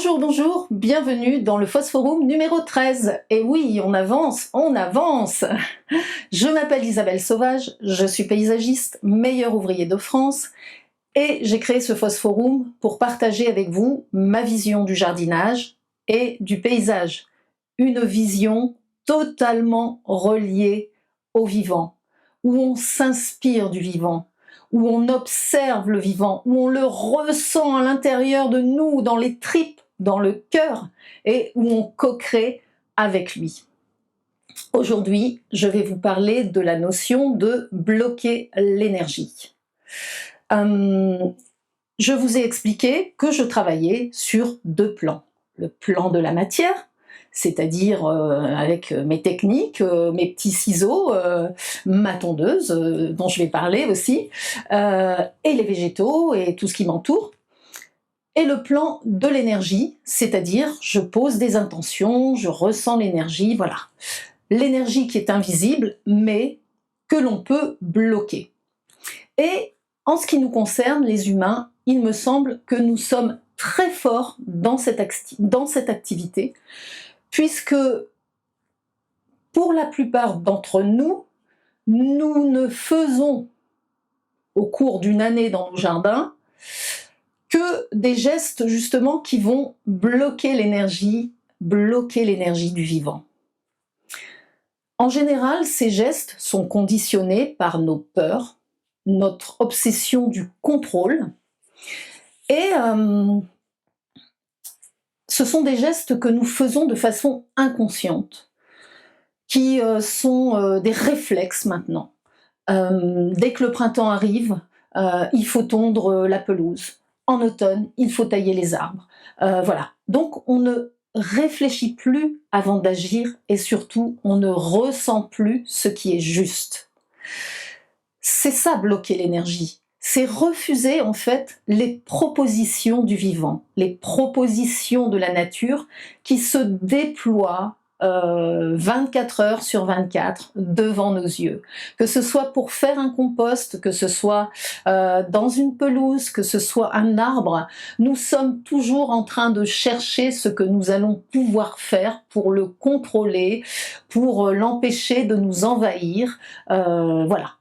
Bonjour, bonjour, bienvenue dans le Phosphorum numéro 13. Et oui, on avance, on avance. Je m'appelle Isabelle Sauvage, je suis paysagiste, meilleur ouvrier de France, et j'ai créé ce Phosphorum pour partager avec vous ma vision du jardinage et du paysage. Une vision totalement reliée au vivant, où on s'inspire du vivant, où on observe le vivant, où on le ressent à l'intérieur de nous, dans les tripes, dans le cœur, et où on co-crée avec lui. Aujourd'hui, je vais vous parler de la notion de bloquer l'énergie. Je vous ai expliqué que je travaillais sur deux plans. Le plan de la matière, c'est-à-dire avec mes techniques, mes petits ciseaux, ma tondeuse, dont je vais parler aussi, et les végétaux et tout ce qui m'entoure. Et le plan de l'énergie, c'est-à-dire je pose des intentions, je ressens l'énergie, voilà. L'énergie qui est invisible, mais que l'on peut bloquer. Et en ce qui nous concerne, les humains, il me semble que nous sommes très forts dans cette activité, puisque pour la plupart d'entre nous, nous ne faisons au cours d'une année dans nos jardins que des gestes justement qui vont bloquer l'énergie du vivant. En général, ces gestes sont conditionnés par nos peurs, notre obsession du contrôle, et ce sont des gestes que nous faisons de façon inconsciente, qui sont des réflexes maintenant. Dès que le printemps arrive, il faut tondre la pelouse. En automne, il faut tailler les arbres. Voilà. Donc, on ne réfléchit plus avant d'agir et surtout, on ne ressent plus ce qui est juste. C'est ça, bloquer l'énergie. C'est refuser, en fait, les propositions du vivant, les propositions de la nature qui se déploient 24 heures sur 24 devant nos yeux. Que ce soit pour faire un compost, que ce soit dans une pelouse, que ce soit un arbre, nous sommes toujours en train de chercher ce que nous allons pouvoir faire pour le contrôler, pour l'empêcher de nous envahir. Voilà.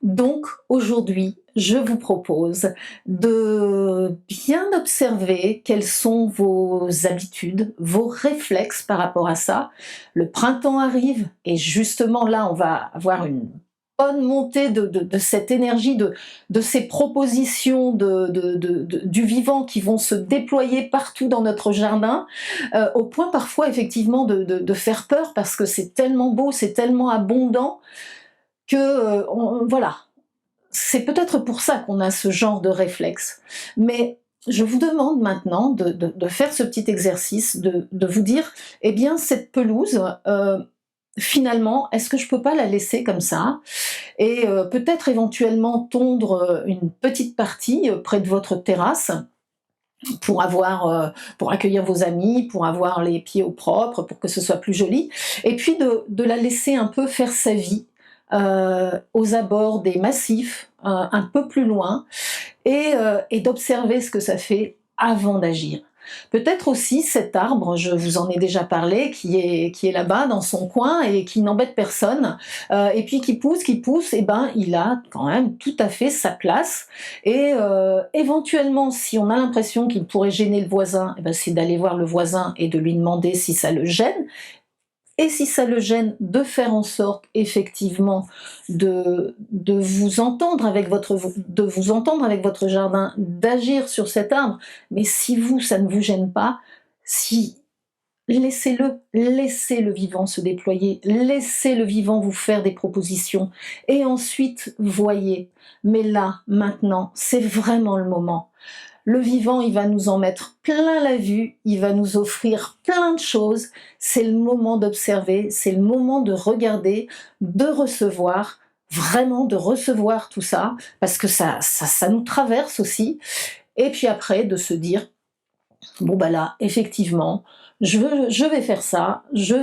Donc aujourd'hui, je vous propose de bien observer quelles sont vos habitudes, vos réflexes par rapport à ça. Le printemps arrive et justement là, on va avoir une bonne montée de cette énergie, de ces propositions du vivant qui vont se déployer partout dans notre jardin, au point parfois effectivement de faire peur parce que c'est tellement beau, c'est tellement abondant que voilà. C'est peut-être pour ça qu'on a ce genre de réflexe. Mais je vous demande maintenant de faire ce petit exercice, de vous dire, eh bien cette pelouse, finalement, est-ce que je peux pas la laisser comme ça et peut-être éventuellement tondre une petite partie près de votre terrasse pour accueillir vos amis, pour avoir les pieds au propre, pour que ce soit plus joli, et puis de la laisser un peu faire sa vie, aux abords des massifs, un peu plus loin, et d'observer ce que ça fait avant d'agir. Peut-être aussi cet arbre, je vous en ai déjà parlé, qui est là-bas dans son coin et qui n'embête personne, et puis qui pousse, et ben il a quand même tout à fait sa place, et éventuellement si on a l'impression qu'il pourrait gêner le voisin, eh ben, c'est d'aller voir le voisin et de lui demander si ça le gêne. Et si ça le gêne, de faire en sorte effectivement de vous entendre avec votre jardin, d'agir sur cet arbre. Mais si vous, ça ne vous gêne pas, laissez le vivant se déployer, laissez le vivant vous faire des propositions. Et ensuite, voyez. Mais là, maintenant, c'est vraiment le moment. Le vivant, il va nous en mettre plein la vue, il va nous offrir plein de choses. C'est le moment d'observer, c'est le moment de regarder, de recevoir, vraiment de recevoir tout ça, parce que ça nous traverse aussi. Et puis après, de se dire, bon bah là, effectivement, je vais faire ça, je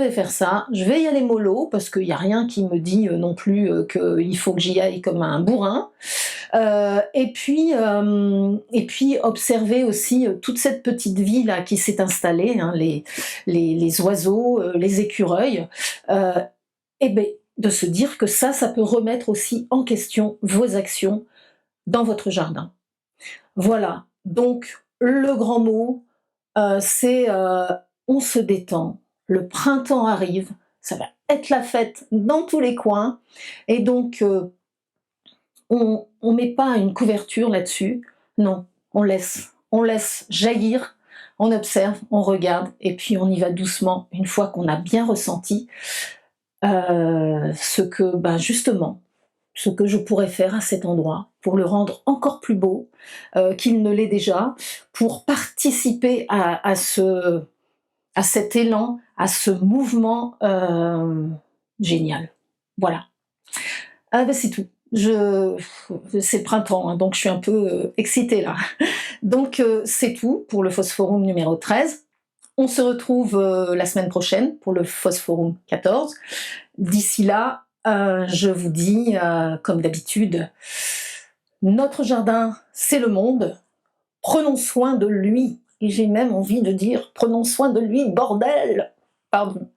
vais y aller mollo, parce qu'il n'y a rien qui me dit non plus qu'il faut que j'y aille comme un bourrin. Et puis observer aussi toute cette petite vie là qui s'est installée, hein, les oiseaux, les écureuils, et ben, de se dire que ça peut remettre aussi en question vos actions dans votre jardin. Voilà, donc le grand mot, c'est on se détend, le printemps arrive, ça va être la fête dans tous les coins, et donc on met pas une couverture là-dessus, non, on laisse jaillir, on observe, on regarde, et puis on y va doucement, une fois qu'on a bien ressenti ce que, ben justement, ce que je pourrais faire à cet endroit pour le rendre encore plus beau qu'il ne l'est déjà, pour participer à cet élan, à ce mouvement génial. Voilà. Ah ben c'est tout. C'est le printemps, hein, donc je suis un peu excitée là. Donc c'est tout pour le Phosphorum numéro 13. On se retrouve la semaine prochaine pour le Phosphorum 14. D'ici là, je vous dis, comme d'habitude, notre jardin, c'est le monde. Prenons soin de lui. Et j'ai même envie de dire, prenons soin de lui, bordel! Pardon.